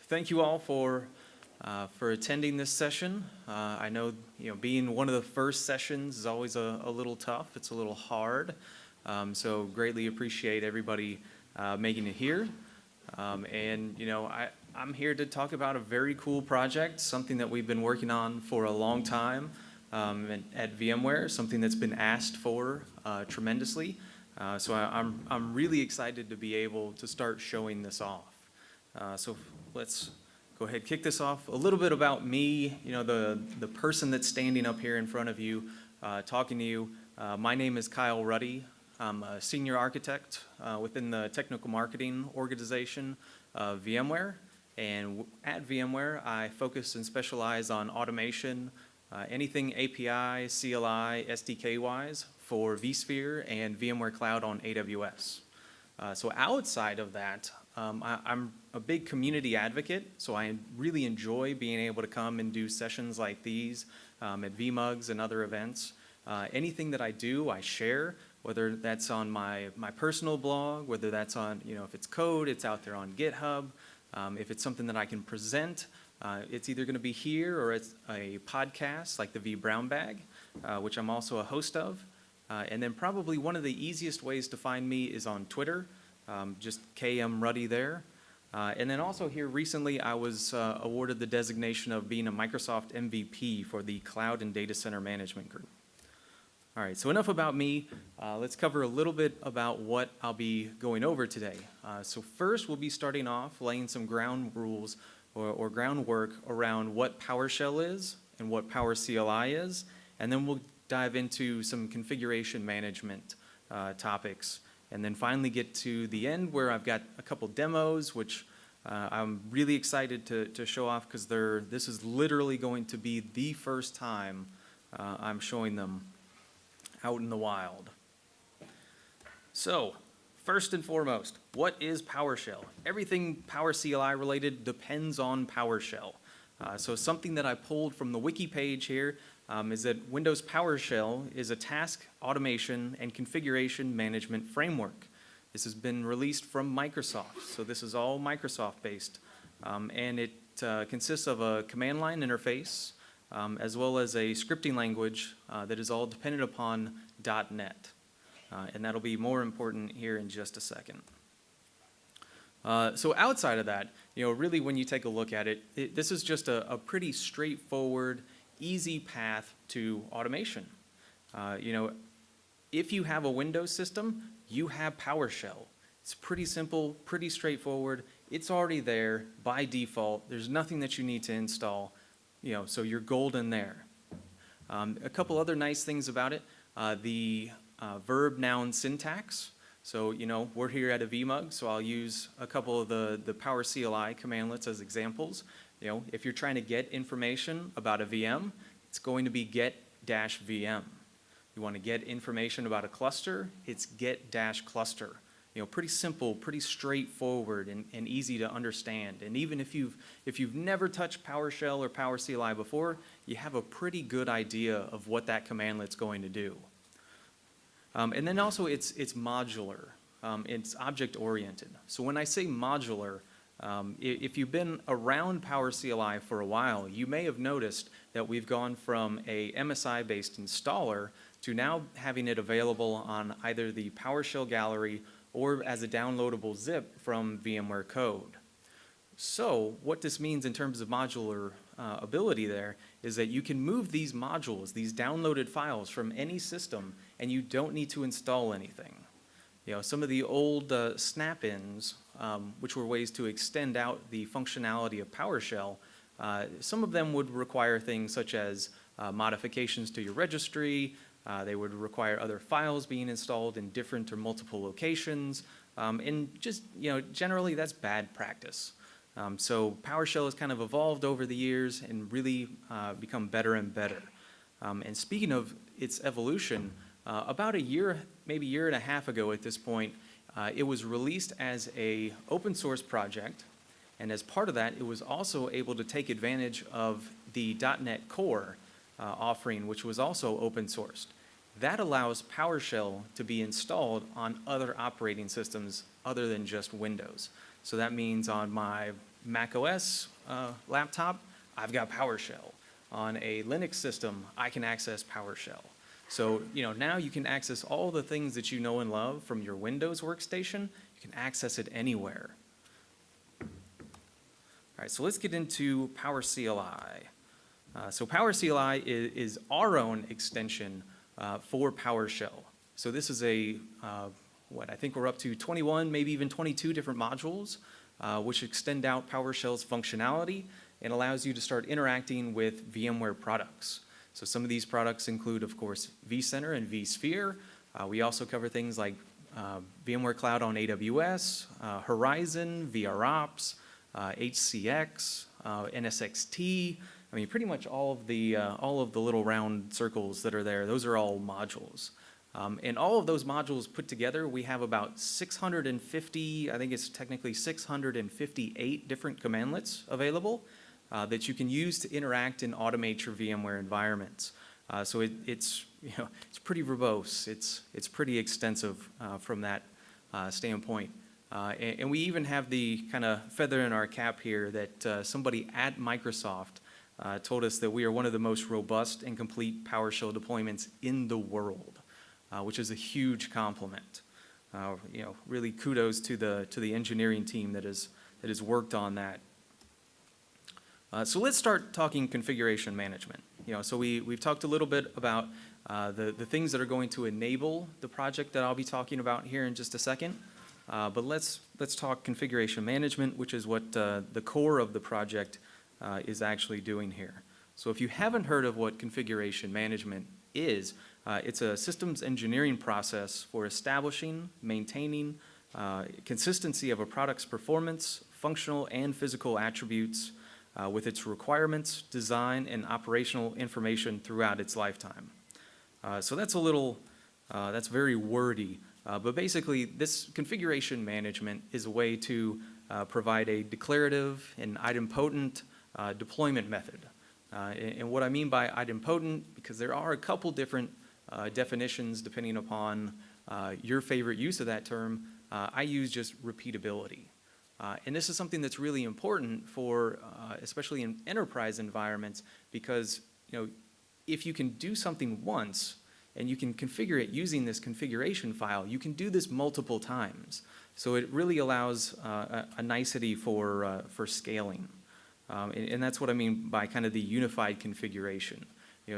thank you all for attending this session. I know, being one of the first sessions is always a little tough. It's a little hard. So greatly appreciate everybody making it here. I'm here to talk about a very cool project, something that we've been working on for a long time at VMware, something that's been asked for tremendously. So I'm really excited to be able to start showing this off. So let's go ahead, kick this off. A little bit about me, the person that's standing up here in front of you, talking to you. My name is Kyle Ruddy. I'm a senior architect within the technical marketing organization of VMware. And at VMware, I focus and specialize on automation, anything API, CLI, SDK-wise for vSphere and VMware Cloud on AWS. So outside of that, I'm a big community advocate, so I really enjoy being able to come and do sessions like these at VMUGs and other events. Anything that I do, I share, whether that's on my personal blog, whether that's on, if it's code, it's out there on GitHub. If it's something that I can present, it's either going to be here or it's a podcast like the V Brown Bag, which I'm also a host of. And then probably one of the easiest ways to find me is on Twitter, just KM Ruddy there. And then also here recently I was awarded the designation of being a Microsoft MVP for the Cloud and Data Center Management Group. All right, so enough about me. Let's cover a little bit about what I'll be going over today. So first we'll be starting off laying some ground rules or groundwork around what PowerShell is and what PowerCLI is, and then we'll dive into some configuration management topics, and then finally get to the end where I've got a couple demos, which I'm really excited to show off because this is literally going to be the first time I'm showing them out in the wild. So, first and foremost, what is PowerShell? Everything PowerCLI related depends on PowerShell. So something that I pulled from the wiki page here is that Windows PowerShell is a task automation and configuration management framework. This has been released from Microsoft, so this is all Microsoft based. And it consists of a command line interface as well as a scripting language that is all dependent upon .NET. And that'll be more important here in just a second. So outside of that, really when you take a look at it, this is just a pretty straightforward, easy path to automation. If you have a Windows system, you have PowerShell. It's pretty simple, pretty straightforward. It's already there by default. There's nothing that you need to install, so you're golden there. A couple other nice things about it, the verb noun syntax. So, we're here at a VMUG, so I'll use a couple of the PowerCLI commandlets as examples. If you're trying to get information about a VM, it's going to be get-vm. You want to get information about a cluster, it's get-cluster. Pretty simple, pretty straightforward and easy to understand. And even if you've never touched PowerShell or PowerCLI before, you have a pretty good idea of what that commandlet's going to do. And then also it's modular, it's object-oriented. So when I say modular, if you've been around PowerCLI for a while, you may have noticed that we've gone from a MSI-based installer to now having it available on either the PowerShell gallery or as a downloadable zip from VMware Code. So what this means in terms of modular ability there is that you can move these modules, these downloaded files from any system, and you don't need to install anything. Some of the old snap-ins, which were ways to extend out the functionality of PowerShell, some of them would require things such as modifications to your registry. They would require other files being installed in different or multiple locations, and just generally that's bad practice. So PowerShell has kind of evolved over the years and really become better and better. And speaking of its evolution, about a year, maybe year and a half ago at this point, it was released as an open source project, and as part of that, it was also able to take advantage of the .NET Core offering, which was also open sourced. That allows PowerShell to be installed on other operating systems other than just Windows. So that means on my Mac OS laptop, I've got PowerShell. On a Linux system, I can access PowerShell. So, now you can access all the things that you know and love from your Windows workstation. You can access it anywhere. All right, so let's get into PowerCLI. So PowerCLI is our own extension for PowerShell. So this is I think we're up to 21, maybe even 22 different modules, which extend out PowerShell's functionality and allows you to start interacting with VMware products. So some of these products include, of course, vCenter and vSphere. We also cover things like VMware Cloud on AWS, Horizon, VROps, HCX, NSXT. I mean, pretty much all of the little round circles that are there, those are all modules. And all of those modules put together, we have about 650, I think it's technically 658 different commandlets available that you can use to interact and automate your VMware environments. So it's pretty verbose. It's pretty extensive from that standpoint. And we even have the kind of feather in our cap here that somebody at Microsoft told us that we are one of the most robust and complete PowerShell deployments in the world, which is a huge compliment. Really kudos to the engineering team that has worked on that. So let's start talking configuration management. So we've talked a little bit about the things that are going to enable the project that I'll be talking about here in just a second. But let's talk configuration management, which is what the core of the project is actually doing here. So if you haven't heard of what configuration management is, it's a systems engineering process for establishing, maintaining consistency of a product's performance, functional and physical attributes with its requirements, design, and operational information throughout its lifetime. So that's that's very wordy, but basically this configuration management is a way to provide a declarative and idempotent deployment method. And what I mean by idempotent, because there are a couple different definitions depending upon your favorite use of that term, I use just repeatability. And this is something that's really important for, especially in enterprise environments, because if you can do something once and you can configure it using this configuration file, you can do this multiple times. So it really allows a nicety for scaling. And that's what I mean by kind of the unified configuration.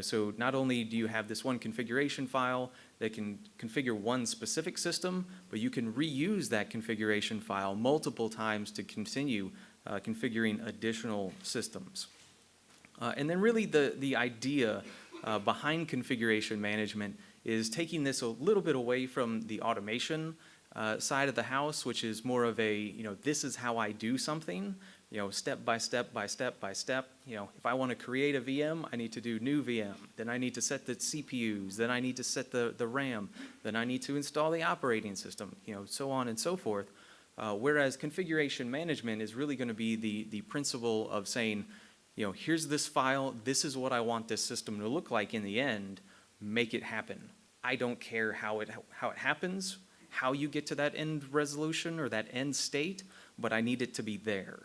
So not only do you have this one configuration file that can configure one specific system, but you can reuse that configuration file multiple times to continue configuring additional systems. And then really the idea behind configuration management is taking this a little bit away from the automation side of the house, which is more of a, this is how I do something, step by step by step by step. If I want to create a VM, I need to do new VM. Then I need to set the CPUs. Then I need to set the RAM. Then I need to install the operating system, so on and so forth. Whereas configuration management is really going to be the principle of saying, here's this file. This is what I want this system to look like in the end. Make it happen. I don't care how it happens, how you get to that end resolution or that end state, but I need it to be there.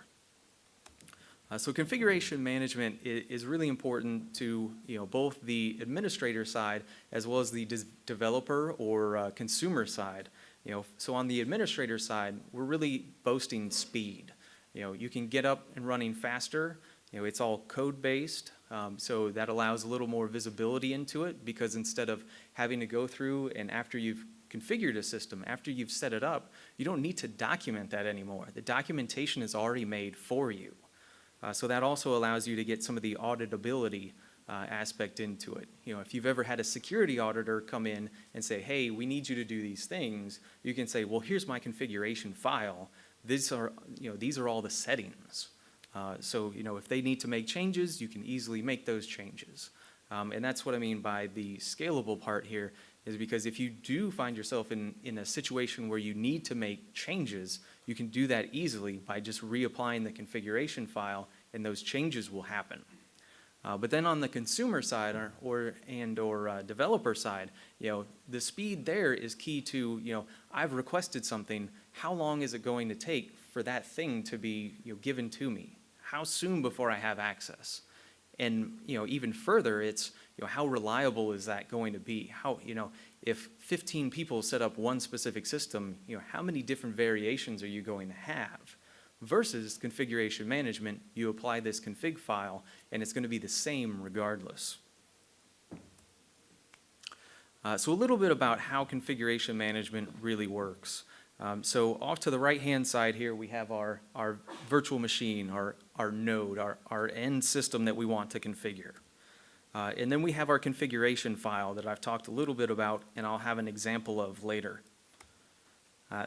So configuration management is really important to both the administrator side as well as the developer or consumer side. So on the administrator side, we're really boasting speed. You can get up and running faster. It's all code based, so that allows a little more visibility into it, because instead of having to go through and after you've configured a system, after you've set it up, you don't need to document that anymore. The documentation is already made for you. So that also allows you to get some of the auditability aspect into it. If you've ever had a security auditor come in and say, hey, we need you to do these things, you can say, well, here's my configuration file. These are all the settings. So if they need to make changes, you can easily make those changes. And that's what I mean by the scalable part here, is because if you do find yourself in a situation where you need to make changes, you can do that easily by just reapplying the configuration file, and those changes will happen. But then on the consumer side or developer side, the speed there is key to, I've requested something, how long is it going to take for that thing to be given to me? How soon before I have access? And even further, it's how reliable is that going to be? How if 15 people set up one specific system, how many different variations are you going to have? Versus configuration management, you apply this config file, and it's going to be the same regardless. So a little bit about how configuration management really works. So off to the right-hand side here, we have our virtual machine, our node, our end system that we want to configure. And then we have our configuration file that I've talked a little bit about, and I'll have an example of later.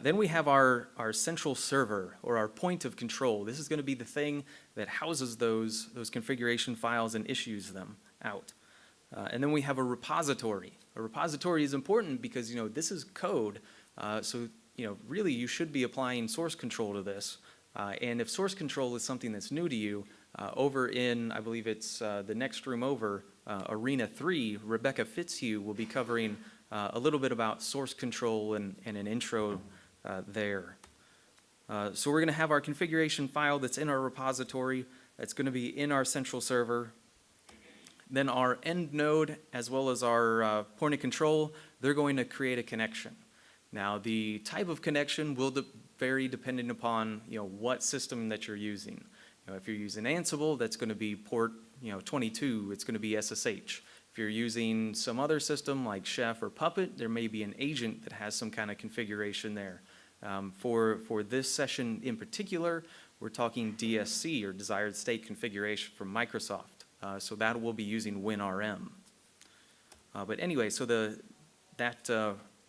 Then we have our central server, or our point of control. This is going to be the thing that houses those configuration files and issues them out. And then we have a repository. A repository is important because this is code, so really you should be applying source control to this. And if source control is something that's new to you, over in, I believe it's the next room over, Arena 3, Rebecca Fitzhugh will be covering a little bit about source control and an intro there. So we're going to have our configuration file that's in our repository. That's going to be in our central server. Then our end node, as well as our point of control, they're going to create a connection. Now, the type of connection will vary depending upon what system that you're using. If you're using Ansible, that's going to be port 22. It's going to be SSH. If you're using some other system like Chef or Puppet, there may be an agent that has some kind of configuration there. For this session in particular, we're talking DSC, or Desired State Configuration, from Microsoft. So that will be using WinRM. But anyway, so that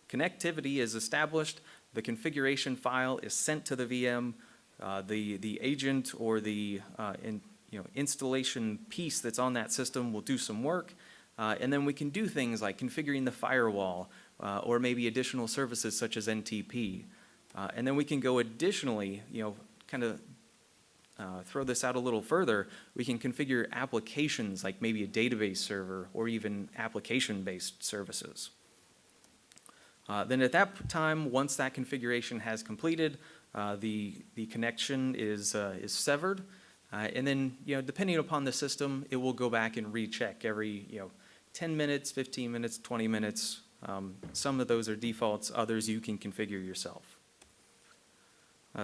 connectivity is established. The configuration file is sent to the VM. The agent or the installation piece that's on that system will do some work. And then we can do things like configuring the firewall or maybe additional services such as NTP. And then we can go additionally, kind of throw this out a little further, we can configure applications like maybe a database server or even application-based services. Then at that time, once that configuration has completed, the connection is severed. And then, depending upon the system, it will go back and recheck every 10 minutes, 15 minutes, 20 minutes. Some of those are defaults, others you can configure yourself.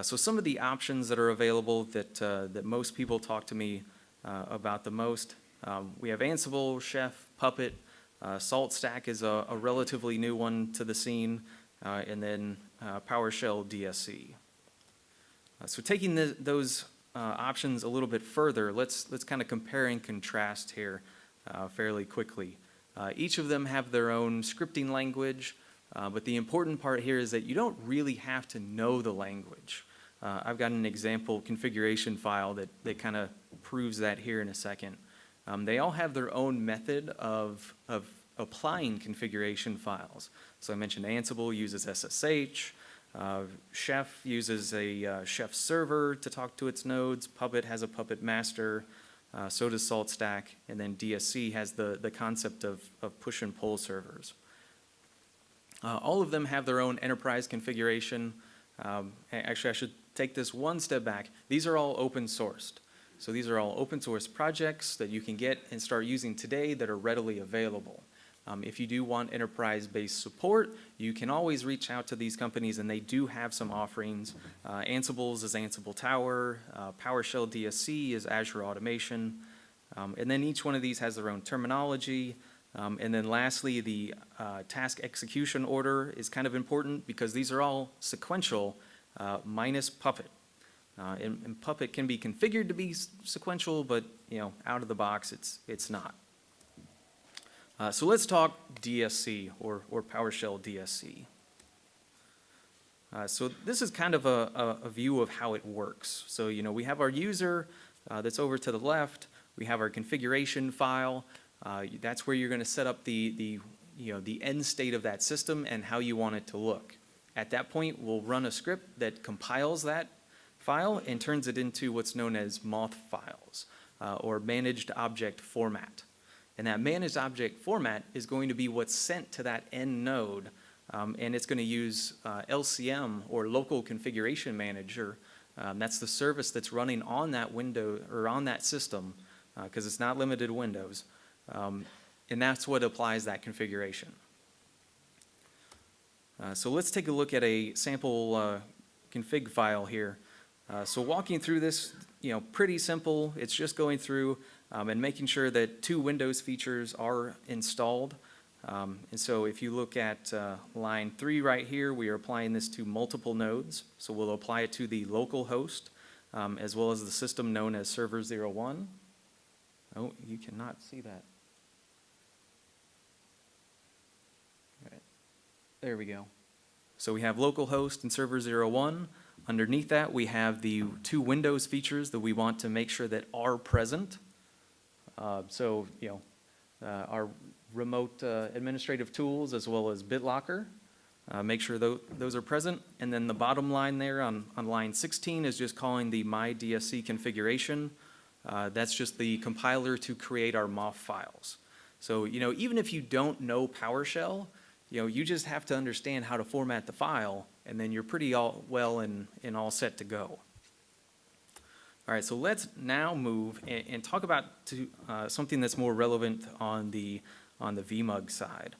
So some of the options that are available that most people talk to me about the most, we have Ansible, Chef, Puppet, SaltStack is a relatively new one to the scene, and then PowerShell DSC. So taking those options a little bit further, let's kind of compare and contrast here fairly quickly. Each of them have their own scripting language. But the important part here is that you don't really have to know the language. I've got an example configuration file that kind of proves that here in a second. They all have their own method of applying configuration files. So I mentioned Ansible uses SSH. Chef uses a Chef server to talk to its nodes. Puppet has a Puppet master. So does SaltStack. And then DSC has the concept of push and pull servers. All of them have their own enterprise configuration. Actually, I should take this one step back. These are all open sourced. So these are all open source projects that you can get and start using today that are readily available. If you do want enterprise-based support, you can always reach out to these companies, and they do have some offerings. Ansible's is Ansible Tower. PowerShell DSC is Azure Automation. And then each one of these has their own terminology. And then lastly, the task execution order is kind of important because these are all sequential minus Puppet. And Puppet can be configured to be sequential, but out of the box, it's not. So let's talk DSC or PowerShell DSC. So this is kind of a view of how it works. So we have our user that's over to the left. We have our configuration file. That's where you're going to set up the end state of that system and how you want it to look. At that point, we'll run a script that compiles that file and turns it into what's known as moth files, or managed object format. And that managed object format is going to be what's sent to that end node, and it's going to use LCM, or local configuration manager, That's the service that's running on that window or on that system, because it's not limited to Windows. And that's what applies that configuration. So let's take a look at a sample config file here. So walking through this, pretty simple. It's just going through and making sure that 2 Windows features are installed. And so if you look at line 3 right here, we are applying this to multiple nodes. So we'll apply it to the local host as well as the system known as Server 01. Oh, you cannot see that. All right. There we go. So we have localhost and Server 01. Underneath that, we have the 2 Windows features that we want to make sure that are present. So, our remote administrative tools as well as BitLocker. Make sure those are present. And then the bottom line there on line 16 is just calling the my DSC configuration. That's just the compiler to create our MOF files. So, even if you don't know PowerShell, you just have to understand how to format the file, and then you're pretty well and all set to go. All right, so let's now move and talk about something that's more relevant on the VMUG side.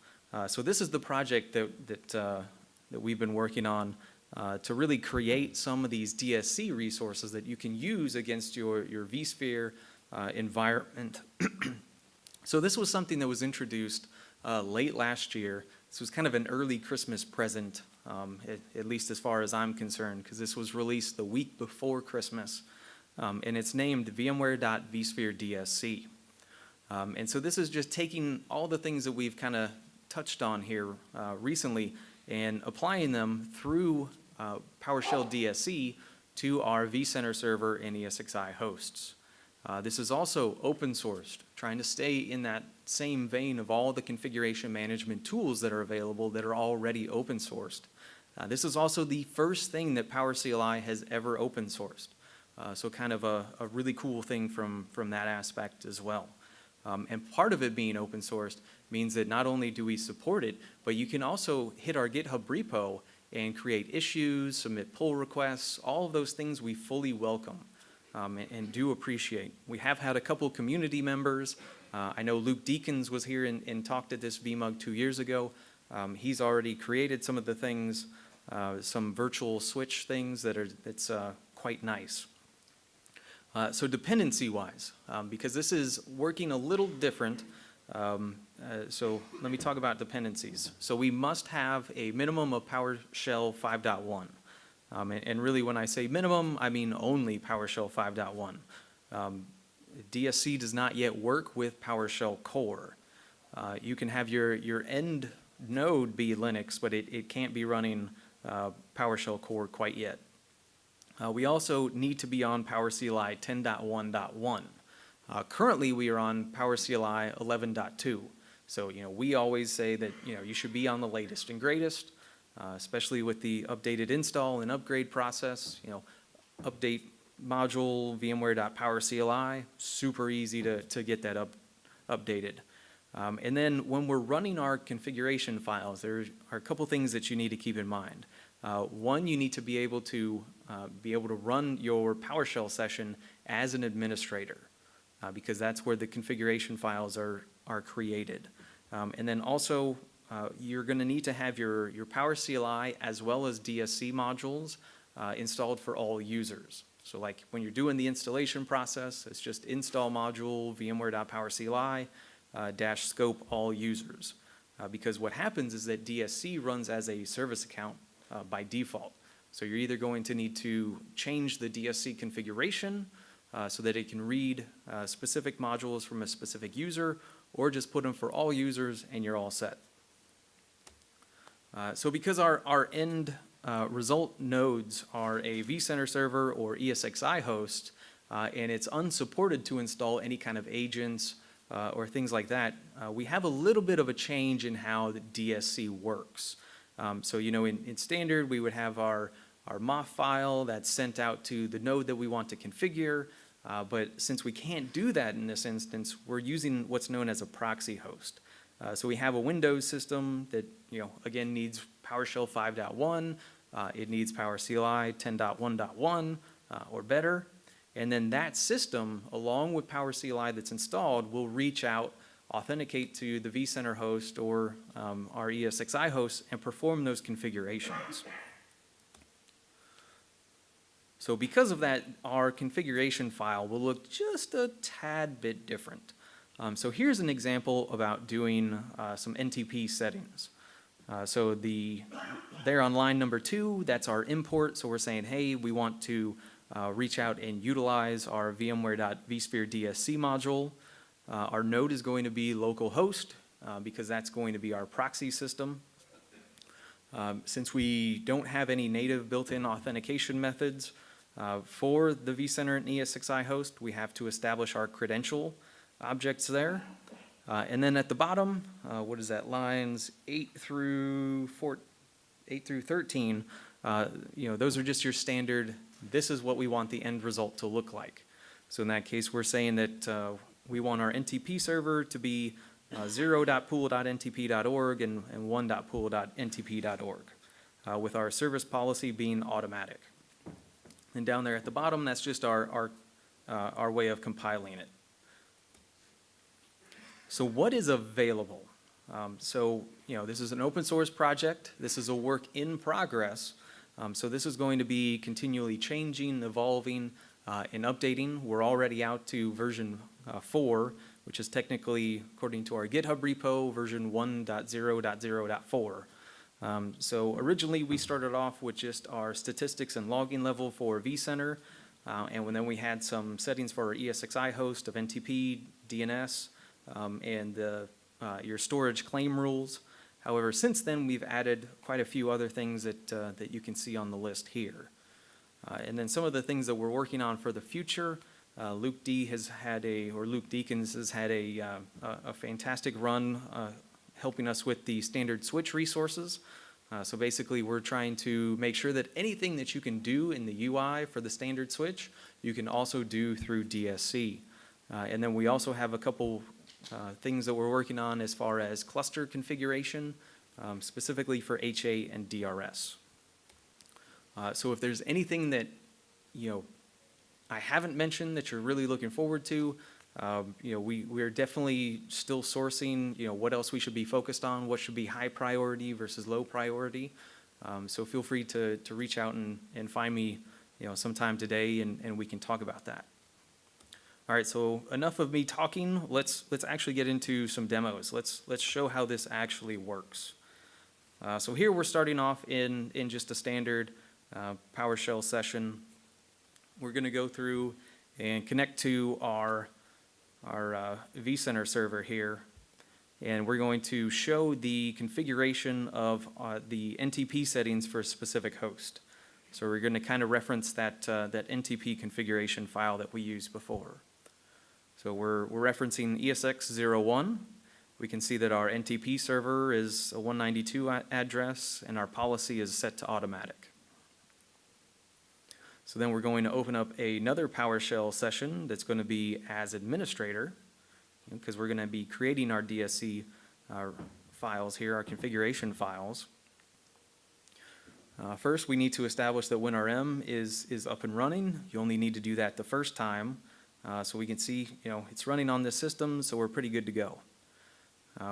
So this is the project that we've been working on to really create some of these DSC resources that you can use against your vSphere environment. So this was something that was introduced late last year. This was kind of an early Christmas present, at least as far as I'm concerned, because this was released the week before Christmas. And it's named Vmware Vsphere Dsc. And so this is just taking all the things that we've kind of touched on here recently and applying them through PowerShell DSC to our vCenter server and ESXi hosts. This is also open sourced, trying to stay in that same vein of all the configuration management tools that are available that are already open sourced. This is also the first thing that PowerCLI has ever open sourced. So kind of a really cool thing from that aspect as well. And part of it being open sourced means that not only do we support it, but you can also hit our GitHub repo and create issues, submit pull requests, all of those things we fully welcome and do appreciate. We have had a couple community members. I know Luke Deakins was here and talked at this VMUG 2 years ago. He's already created some of the things, some virtual switch things that's quite nice. So dependency-wise, because this is working a little different, so let me talk about dependencies. So we must have a minimum of PowerShell 5.1. And really when I say minimum, I mean only PowerShell 5.1. DSC does not yet work with PowerShell core. You can have your end node be Linux, but it can't be running PowerShell core quite yet. We also need to be on PowerCLI 10.1.1. Currently, we are on PowerCLI 11.2. So, we always say that, you should be on the latest and greatest, especially with the updated install and upgrade process. Update module vmware.powercli, super easy to get that updated. And then when we're running our configuration files, there are a couple things that you need to keep in mind. One, you need to be able to run your PowerShell session as an administrator, because that's where the configuration files are created. And then also, you're going to need to have your PowerCLI as well as DSC modules installed for all users. So like when you're doing the installation process, it's just install module vmware.powercli -scope all users. Because what happens is that DSC runs as a service account by default. So you're either going to need to change the DSC configuration so that it can read specific modules from a specific user, or just put them for all users and you're all set. So because our end result nodes are a vCenter server or ESXi host, and it's unsupported to install any kind of agents or things like that, we have a little bit of a change in how the DSC works. So in standard, we would have our MOF file that's sent out to the node that we want to configure, but since we can't do that in this instance, we're using what's known as a proxy host. So we have a Windows system that, again, needs PowerShell 5.1, it needs PowerCLI 10.1.1, or better. And then that system, along with PowerCLI that's installed, will reach out, authenticate to the vCenter host or our ESXi host and perform those configurations. So because of that, our configuration file will look just a tad bit different. So here's an example about doing some Ntp settings. So there on line number 2, that's our import. So we're saying, hey, we want to reach out and utilize our Vmware Dsc module. Our node is going to be localhost because that's going to be our proxy system. Since we don't have any native built-in authentication methods for the vCenter and ESXi host, we have to establish our credential objects there. And then at the bottom, what is that, lines 8 through 13, those are just your standard, this is what we want the end result to look like. So in that case, we're saying that we want our NTP server to be 0.pool.ntp.org and 1.pool.ntp.org, with our service policy being automatic. And down there at the bottom, that's just our way of compiling it. So what is available? This is an open source project. This is a work in progress. So this is going to be continually changing, evolving, and updating. We're already out to version 4, which is technically, according to our GitHub repo, version 1.0.0.4. So originally we started off with just our statistics and logging level for vCenter, and then we had some settings for our ESXi host of NTP, DNS, and your storage claim rules. However, since then we've added quite a few other things that you can see on the list here. And then some of the things that we're working on for the future, Luke Deakins has had a fantastic run helping us with the standard switch resources. So basically we're trying to make sure that anything that you can do in the UI for the standard switch, you can also do through DSC. And then we also have a couple things that we're working on as far as cluster configuration, specifically for HA and DRS. So if there's anything that I haven't mentioned that you're really looking forward to, we're definitely still sourcing what else we should be focused on, what should be high priority versus low priority. So feel free to reach out and find me sometime today and we can talk about that. All right, so enough of me talking. Let's actually get into some demos. Let's show how this actually works. So here we're starting off in just a standard PowerShell session. We're going to go through and connect to our vCenter server here, and we're going to show the configuration of the Ntp settings for a specific host. So we're going to kind of reference that Ntp configuration file that we used before. So we're referencing ESX01. We can see that our NTP server is a 192 address and our policy is set to automatic. So then we're going to open up another PowerShell session that's going to be as administrator, because we're going to be creating our DSC files here, our configuration files. First, we need to establish that WinRM is up and running. You only need to do that the first time. So we can see, it's running on this system, so we're pretty good to go.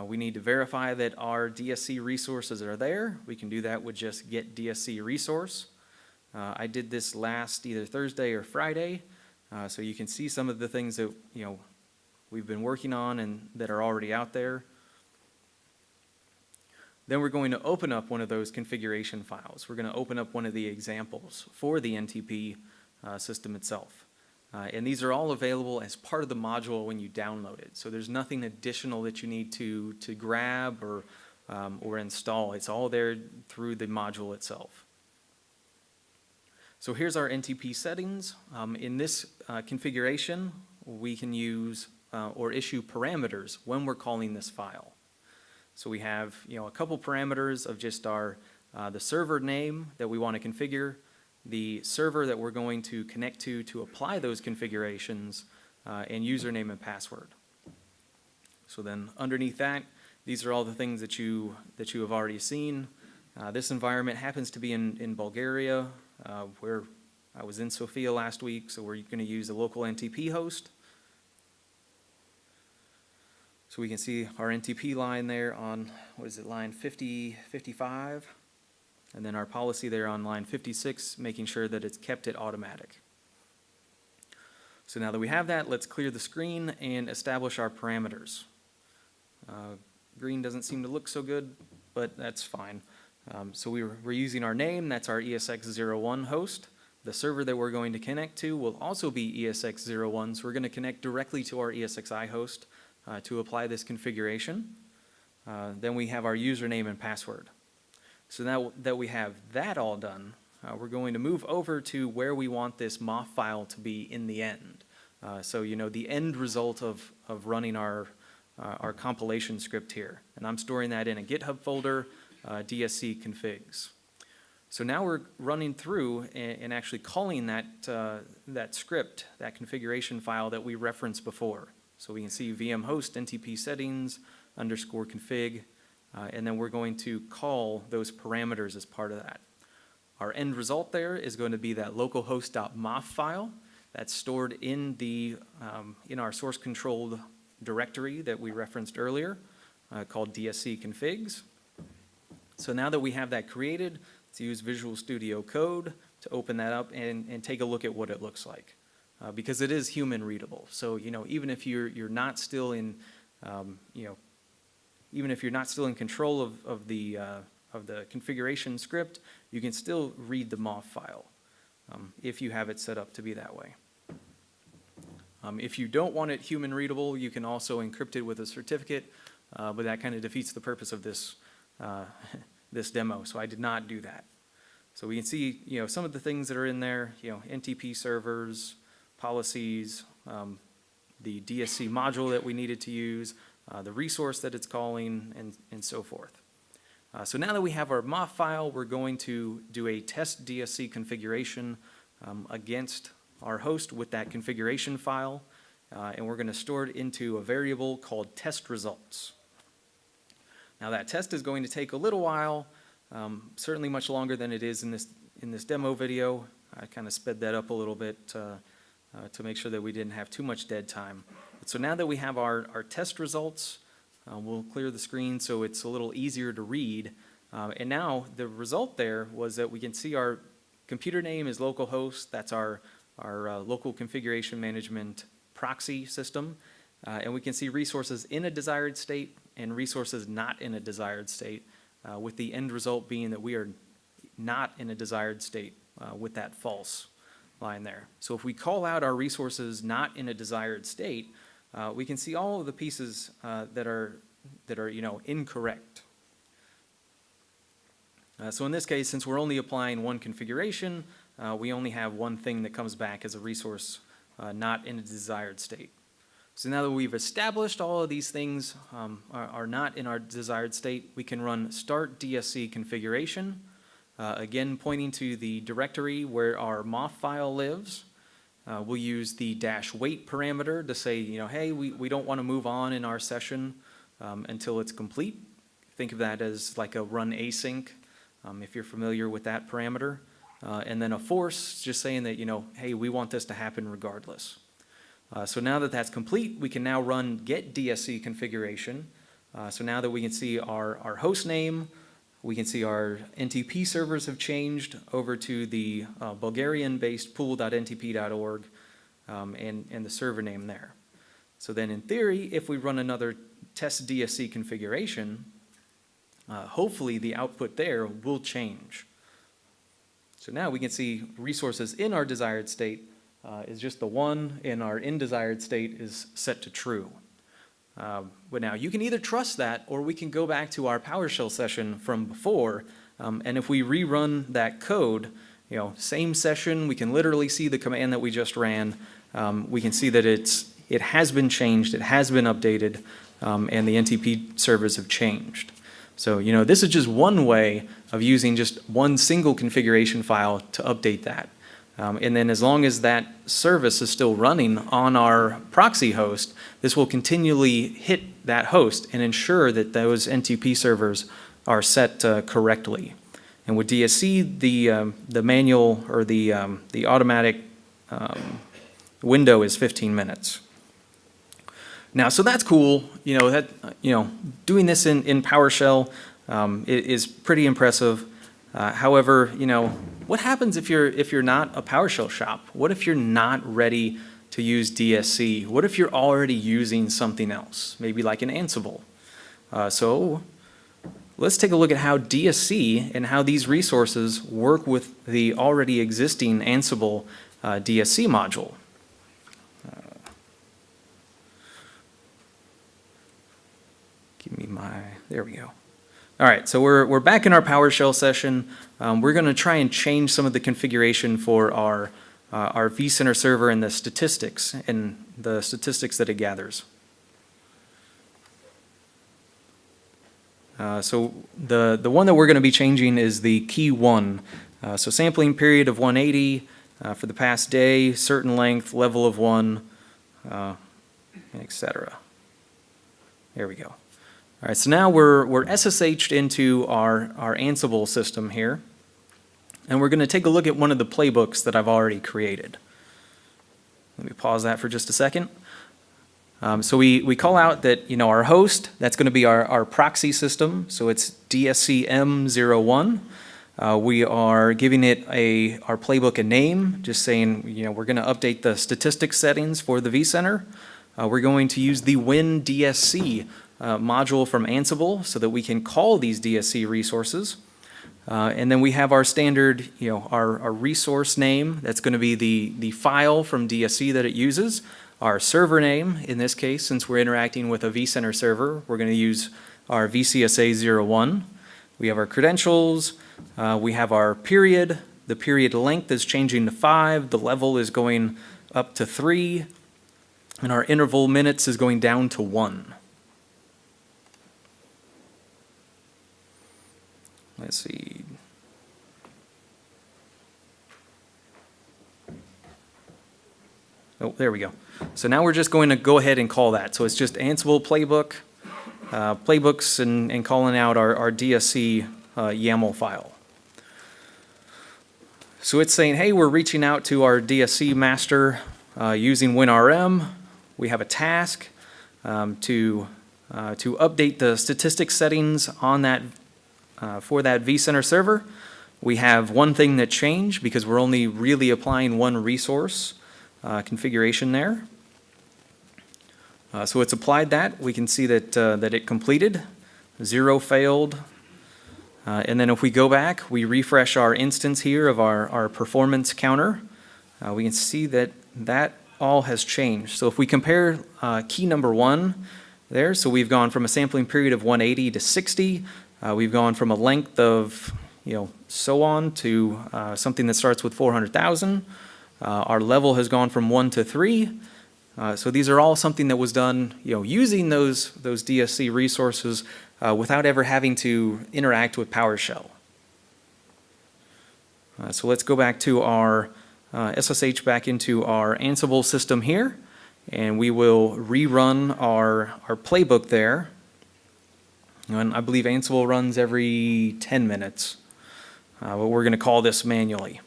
We need to verify that our DSC resources are there. We can do that with just get DSC resource. I did this last either Thursday or Friday, so you can see some of the things that we've been working on and that are already out there. Then we're going to open up one of those configuration files. We're going to open up one of the examples for the NTP system itself. And these are all available as part of the module when you download it. So there's nothing additional that you need to grab or install. It's all there through the module itself. So here's our Ntp settings. In this configuration, we can use or issue parameters when we're calling this file. So we have a couple parameters of just the server name that we want to configure, the server that we're going to connect to apply those configurations, and username and password. So then underneath that, these are all the things that you have already seen. This environment happens to be in Bulgaria, where I was in Sophia last week, so we're going to use a local Ntp host. So we can see our Ntp line there on, what is it, line 50, 55, and then our policy there on line 56, making sure that it's kept at automatic. So now that we have that, let's clear the screen and establish our parameters. Green doesn't seem to look so good, but that's fine. So we're using our name, that's our ESX01 host. The server that we're going to connect to will also be ESX01, so we're going to connect directly to our ESXi host to apply this configuration. Then we have our username and password. So now that we have that all done, we're going to move over to where we want this MOF file to be in the end. So the end result of running our compilation script here. And I'm storing that in a GitHub folder, DSC configs. So now we're running through and actually calling that script, that configuration file that we referenced before. So we can see VM host Ntp Settings _config, and then we're going to call those parameters as part of that. Our end result there is going to be that localhost.mof file that's stored in in our source controlled directory that we referenced earlier, called Dsc configs. So now that we have that created, let's use Visual Studio Code to open that up and take a look at what it looks like. Because it is human readable. So even if you're not still in even if you're not still in control of the configuration script, you can still read the MOF file if you have it set up to be that way. If you don't want it human readable, you can also encrypt it with a certificate, but that kind of defeats the purpose of this this demo. So I did not do that. So we can see some of the things that are in there. NTP servers, policies, the DSC module that we needed to use, the resource that it's calling, and so forth. So now that we have our MOF file, we're going to do a test DSC configuration against our host with that configuration file, and we're going to store it into a variable called test results. Now that test is going to take a little while, certainly much longer than it is in this demo video. I kind of sped that up a little bit to make sure that we didn't have too much dead time. So now that we have our test results, we'll clear the screen so it's a little easier to read. And now the result there was that we can see our computer name is localhost. That's our local configuration management proxy system. And we can see resources in a desired state and resources not in a desired state, with the end result being that we are not in a desired state with that false line there. So if we call out our resources not in a desired state, we can see all of the pieces that are incorrect. So in this case, since we're only applying one configuration, we only have one thing that comes back as a resource not in a desired state. So now that we've established all of these things are not in our desired state, we can run start DSC configuration, again pointing to the directory where our MOF file lives. We'll use the -wait parameter to say, hey, we don't want to move on in our session until it's complete. Think of that as like a run async, if you're familiar with that parameter. And then a force, just saying that, hey, we want this to happen regardless. So now that that's complete, we can now run get DSC configuration. So now that we can see our host name, we can see our NTP servers have changed over to the Bulgarian-based pool.ntp.org and the server name there. So then in theory, if we run another test DSC configuration, hopefully the output there will change. So now we can see resources in our desired state is just the one, and our indesired state is set to true. But now you can either trust that, or we can go back to our PowerShell session from before, and if we rerun that code, same session, we can literally see the command that we just ran. We can see that it has been changed, it has been updated, and the NTP servers have changed. So this is just one way of using just one single configuration file to update that. And then as long as that service is still running on our proxy host, this will continually hit that host and ensure that those NTP servers are set correctly. And with DSC, the manual or the automatic window is 15 minutes. Now, so that's cool. Doing this in PowerShell is pretty impressive. However, what happens if you're not a PowerShell shop? What if you're not ready to use DSC? What if you're already using something else, maybe like an Ansible? So let's take a look at how DSC and how these resources work with the already existing Ansible DSC module. There we go. All right, so we're back in our PowerShell session. We're going to try and change some of the configuration for our vCenter server and the statistics that it gathers. So the one that we're going to be changing is the key 1. So sampling period of 180 for the past day, certain length, level of 1, etc. There we go. All right, so now we're SSH'd into our Ansible system here, and we're going to take a look at one of the playbooks that I've already created. Let me pause that for just a second. So we call out that our host, that's going to be our proxy system, so it's DSC M01. We are giving it our playbook a name, just saying we're going to update the statistics settings for the vCenter. We're going to use the WinDSC module from Ansible so that we can call these DSC resources. And then we have our standard, our resource name. That's going to be the file from DSC that it uses. Our server name, in this case, since we're interacting with a vCenter server, we're going to use our VCSA01. We have our credentials. We have our period. The period length is changing to 5. The level is going up to 3. And our interval minutes is going down to 1. Let's see. Oh, there we go. So now we're just going to go ahead and call that. So it's just Ansible playbook, playbooks, and calling out our DSC YAML file. So it's saying, hey, we're reaching out to our DSC master using WinRM. We have a task to update the statistics settings on that for that vCenter server. We have one thing that changed because we're only really applying one resource configuration there. So it's applied that. We can see that it completed. 0 failed. And then if we go back, we refresh our instance here of our performance counter. We can see that all has changed. So if we compare key number 1 there, so we've gone from a sampling period of 180 to 60. We've gone from a length of, so on to something that starts with 400,000. Our level has gone from 1 to 3. So these are all something that was done, using those DSC resources without ever having to interact with PowerShell. So let's go back to our SSH back into our Ansible system here, and we will rerun our playbook there. And I believe Ansible runs every 10 minutes, but we're going to call this manually.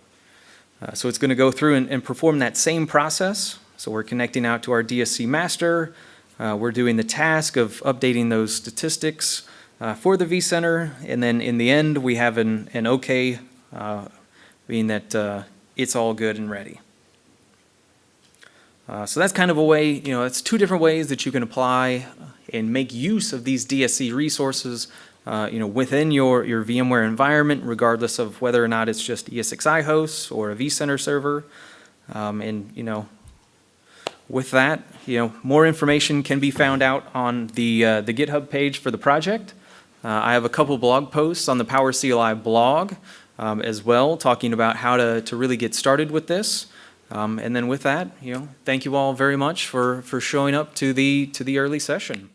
So it's going to go through and perform that same process. So we're connecting out to our DSC master. We're doing the task of updating those statistics for the vCenter, and then in the end we have an OK, meaning that it's all good and ready. So that's kind of a way, that's 2 different ways that you can apply and make use of these DSC resources, within your VMware environment, regardless of whether or not it's just ESXi hosts or a vCenter server. With that, more information can be found out on the GitHub page for the project. I have a couple blog posts on the PowerCLI blog as well, talking about how to really get started with this. And then with that, thank you all very much for showing up to the early session.